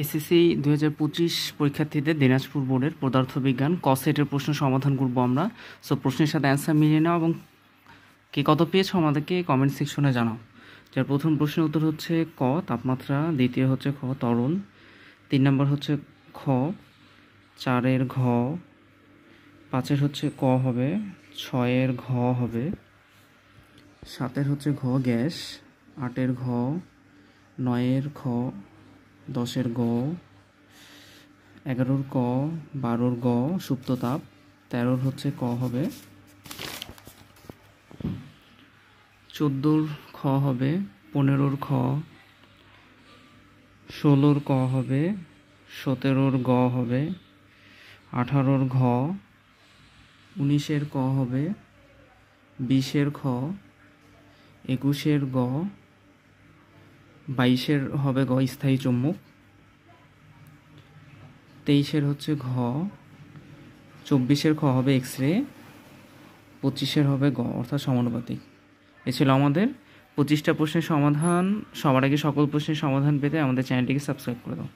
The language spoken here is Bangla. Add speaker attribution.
Speaker 1: এসএসসি 2025 পরীক্ষার্থীদের দিনাজপুর বোর্ডের পদার্থবিজ্ঞান ক সেটের প্রশ্ন সমাধান করব আমরা। সো প্রশ্নের সাথে অ্যান্সার মিলিয়ে নাও এবং কে কত পেয়েছো আমাদেরকে কমেন্ট সেকশনে জানাও। যার প্রথম প্রশ্নের উত্তর হচ্ছে ক তাপমাত্রা, দ্বিতীয় হচ্ছে খ তরল, 3 নম্বর হচ্ছে খ, 4-এর ঘ, 5-এর হচ্ছে ক হবে, 6-এর ঘ হবে, 7-এর হচ্ছে ঘ গ্যাস, 8-এর ঘ, 9-এর খ, 10-এর গ, 11-র ক, 12-র গ সুপ্ত তাপ, 13-র হচ্ছে ক হবে, 14-র খ হবে, 15-র খ, 16-র ক হবে, 17-র গ হবে, 18-র ঘ, 19-এর ক হবে, 20-এর খ, 21-এর গ, 22-এর হবে গ স্থায়ী চুম্বক, 23-এর হচ্ছে ঘ, 24-এর খ হবে এক্স রে, 25-এর হবে গ অর্থাৎ সমানুপাতিক। এ ছিল আমাদের 25টা প্রশ্নের সমাধান। সবার আগে সকল প্রশ্নের সমাধান পেতে আমাদের চ্যানেলটিকে সাবস্ক্রাইব করে দাও।